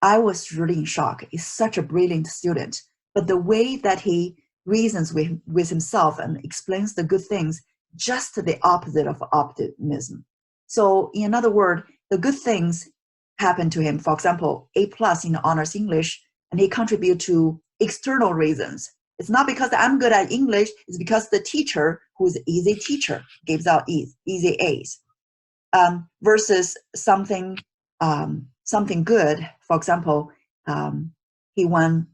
I was really in shock. He's such a brilliant student, but the way that he reasons with himself and explains the good things, just the opposite of optimism. So in another word, the good things happen to him. For example, A+ in honors English, and he contribute to external reasons. It's not because I'm good at English, it's because the teacher, who is an easy teacher, gives out easy A's. Versus something good. For example, he won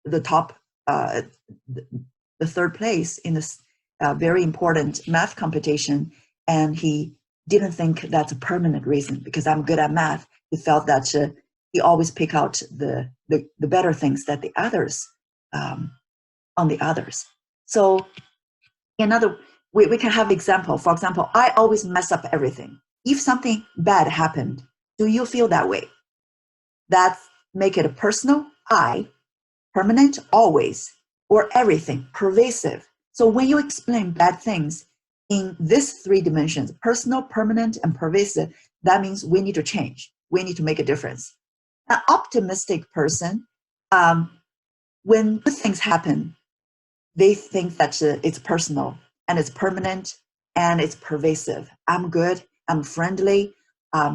the top, the third place in this very important math competition, and he didn't think that's a permanent reason because I'm good at math. He felt that he always pick out the better things that the others on the others. So we can have example. For example, I always mess up everything. If something bad happened, do you feel that way? That make it a personal, I, permanent, always, or everything, pervasive. So when you explain bad things in these three dimensions, personal, permanent, and pervasive, that means we need to change. We need to make a difference. An optimistic person, when good things happen, they think that it's personal and it's permanent and it's pervasive. I'm good, I'm friendly,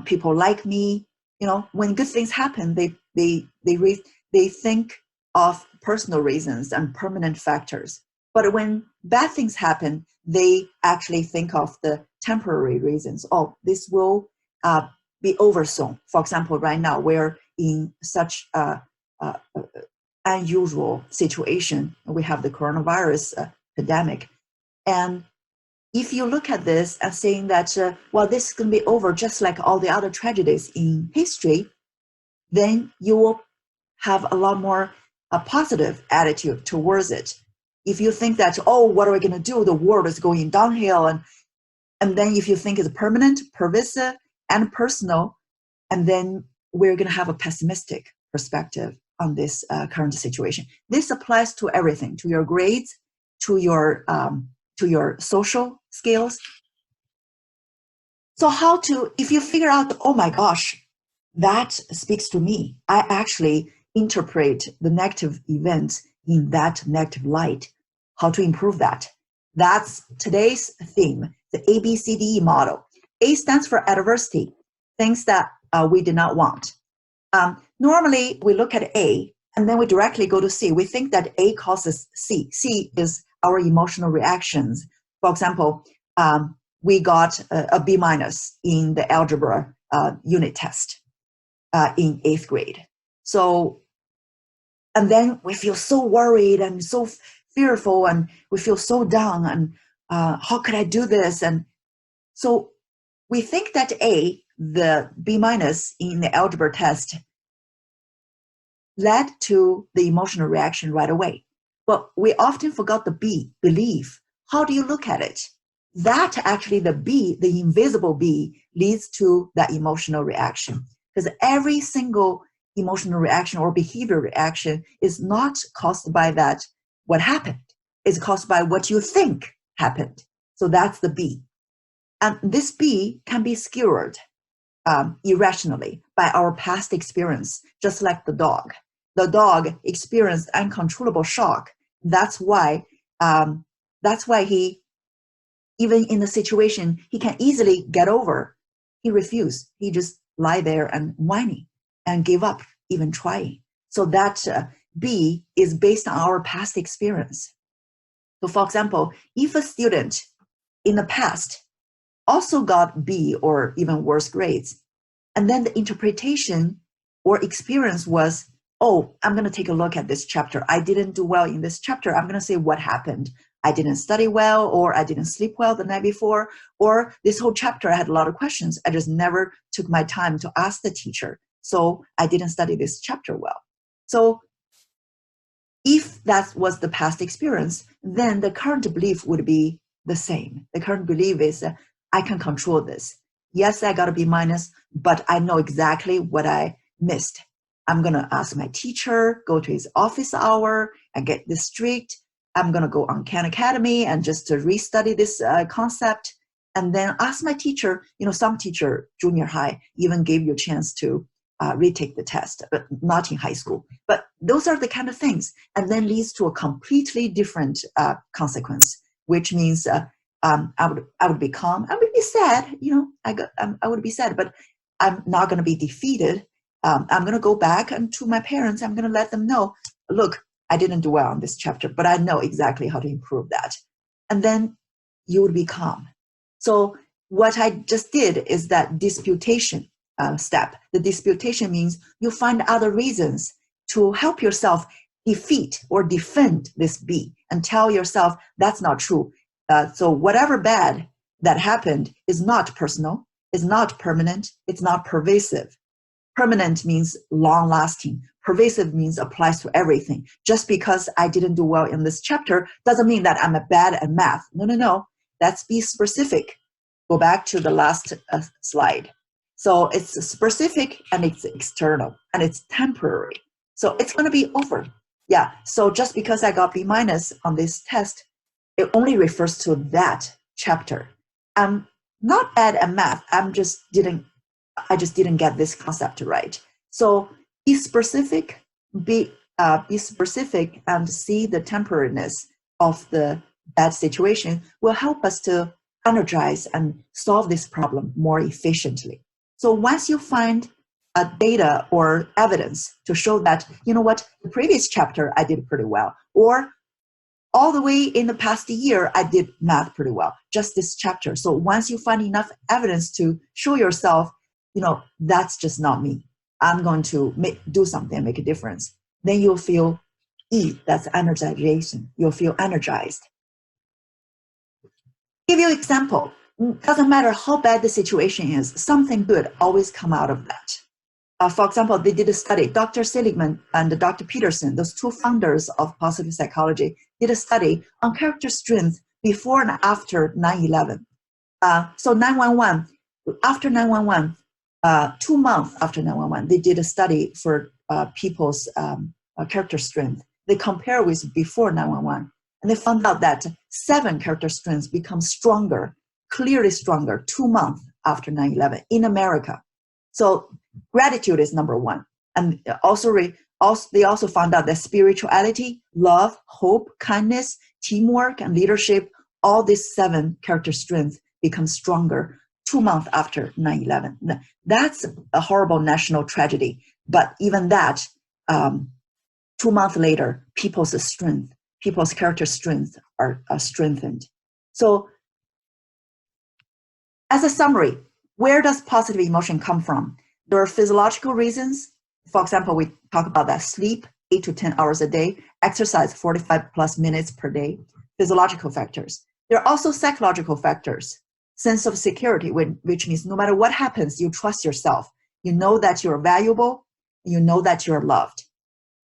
people like me. You know, when good things happen, they think of personal reasons and permanent factors. But when bad things happen, they actually think of the temporary reasons. Oh, this will be over soon. For example, right now we're in such unusual situation. We have the coronavirus pandemic. And if you look at this and saying that, well, this is going to be over just like all the other tragedies in history, then you will have a lot more a positive attitude towards it. If you think that, oh, what are we going to do? The world is going downhill. And then if you think it's permanent, pervasive, and personal, and then we're going to have a pessimistic perspective on this current situation. This applies to everything, to your grades, to your social skills. So if you figure out, oh my gosh, that speaks to me, I actually interpret the negative events in that negative light, how to improve that. That's today's theme, the ABCDE model. A stands for adversity, things that we did not want. Normally, we look at A, and then we directly go to C. We think that A causes C. C is our emotional reactions. For example, we got a B- in the algebra unit test in 8th grade. So, and then we feel so worried and so fearful, and we feel so down, and how could I do this? And so we think that A, the B- in the algebra test, led to the emotional reaction right away. But we often forgot the B, belief. How do you look at it? That actually, the B, the invisible B, leads to that emotional reaction. Because every single emotional reaction or behavior reaction is not caused by that, what happened. It's caused by what you think happened. So that's the B. And this B can be skewered irrationally by our past experience, just like the dog. The dog experienced uncontrollable shock. That's why he, even in the situation he can easily get over, he refused. He just lie there and whining and give up even trying. So that B is based on our past experience. So for example, if a student in the past also got B or even worse grades, and then the interpretation or experience was, oh, I'm going to take a look at this chapter. I didn't do well in this chapter. I'm going to say what happened. I didn't study well, or I didn't sleep well the night before, or this whole chapter I had a lot of questions. I just never took my time to ask the teacher. So I didn't study this chapter well. So if that was the past experience, then the current belief would be the same. The current belief is I can control this. Yes, I got a B-, but I know exactly what I missed. I'm going to ask my teacher, go to his office hour and get this strict. I'm going to go on Khan Academy and just to restudy this concept, and then ask my teacher. You know, some teacher, junior high, even gave you a chance to retake the test, but not in high school. But those are the kind of things, and then leads to a completely different consequence, which means I would be calm. I would be sad, I would be sad, but I'm not going to be defeated. I'm going to go back and to my parents. I'm going to let them know, look, I didn't do well in this chapter, but I know exactly how to improve that. And then you would be calm. So what I just did is that disputation step. The disputation means you find other reasons to help yourself defeat or defend this B and tell yourself that's not true. So whatever bad that happened is not personal, is not permanent, it's not pervasive. Permanent means long-lasting. Pervasive means applies to everything. Just because I didn't do well in this chapter doesn't mean that I'm bad at math. No. Let's be specific. Go back to the last slide. So it's specific and it's external and it's temporary. So it's going to be over. Yeah. So just because I got B- on this test, it only refers to that chapter. I'm not bad at math. I just didn't get this concept right. So be specific, be specific, and see the temporariness of the bad situation will help us to energize and solve this problem more efficiently. So once you find data or evidence to show that, you know what, the previous chapter I did pretty well, or all the way in the past year, I did math pretty well, just this chapter. So once you find enough evidence to show yourself, that's just not me. I'm going to do something, make a difference. Then you'll feel E, that's energization. You'll feel energized. Give you an example. Doesn't matter how bad the situation is, something good always come out of that. For example, they did a study. Dr. Seligman and Dr. Peterson, those two founders of positive psychology, did a study on character strength before and after 9/11. So 9/11, after 9/11, 2 months after 9/11, they did a study for people's character strength. They compare with before 9/11, and they found out that 7 character strengths become stronger, clearly stronger, 2 months after 9/11 in America. So gratitude is number 1. And they also found out that spirituality, love, hope, kindness, teamwork, and leadership, all these 7 character strengths become stronger 2 months after 9/11. That's a horrible national tragedy. But even that, 2 months later, people's character strength are strengthened. So as a summary, where does positive emotion come from? There are physiological reasons. For example, we talk about that sleep 8 to 10 hours a day, exercise 45 plus minutes per day, physiological factors. There are also psychological factors. Sense of security, which means no matter what happens, you trust yourself. You know that you're valuable. You know that you're loved.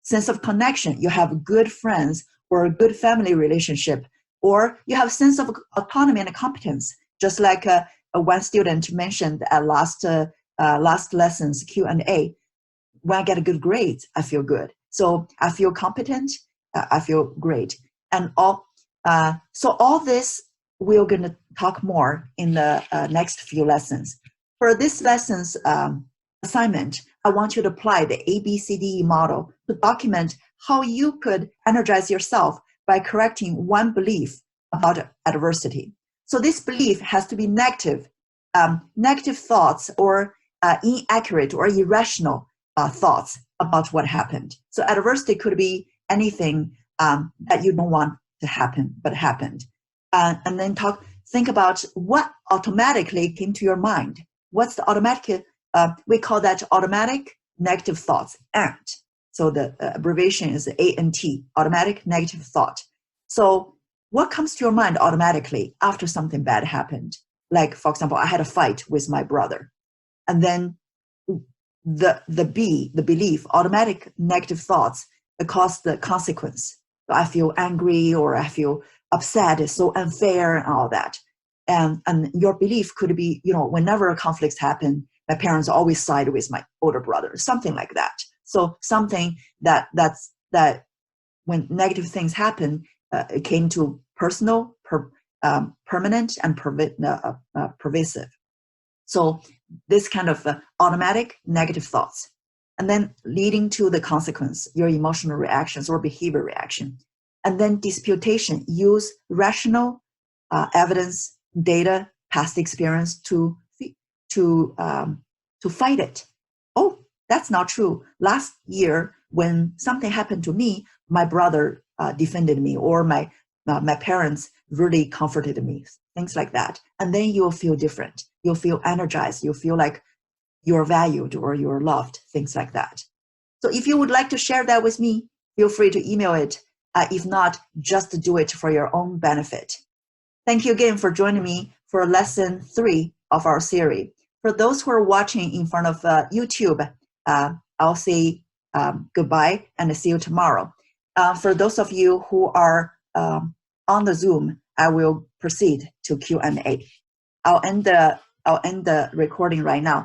Sense of connection, you have good friends or a good family relationship, or you have sense of autonomy and competence, just like one student mentioned at last lesson's Q&A. When I get a good grade, I feel good. So I feel competent, I feel great. And so all this, we're going to talk more in the next few lessons. For this lesson's assignment, I want you to apply the ABCDE model to document how you could energize yourself by correcting one belief about adversity. So this belief has to be negative thoughts or inaccurate or irrational thoughts about what happened. So adversity could be anything that you don't want to happen, but happened. And then think about what automatically came to your mind. What's the automatic, we call that automatic negative thoughts, ANT. So the abbreviation is ANT, automatic negative thought. So what comes to your mind automatically after something bad happened? Like, for example, I had a fight with my brother. And then the belief, automatic negative thoughts, cause the consequence. So I feel angry or I feel upset, it's so unfair and all that. And your belief could be, whenever conflicts happen, my parents always side with my older brother, something like that. So something that when negative things happen, it came to personal, permanent, and pervasive. So this kind of automatic negative thoughts. and then leading to the consequence, your emotional reactions or behavior reaction. And then disputation, use rational evidence, data, past experience to fight it. Oh, that's not true. Last year, when something happened to me, my brother defended me, or my parents really comforted me, things like that. And then you'll feel different. You'll feel energized. You'll feel like you're valued or you're loved, things like that. So if you would like to share that with me, feel free to email it. If not, just do it for your own benefit. Thank you again for joining me for lesson 3 of our series. For those who are watching in front of YouTube, I'll say goodbye and see you tomorrow. For those of you who are on the Zoom, I will proceed to Q&A. I'll end the recording right now.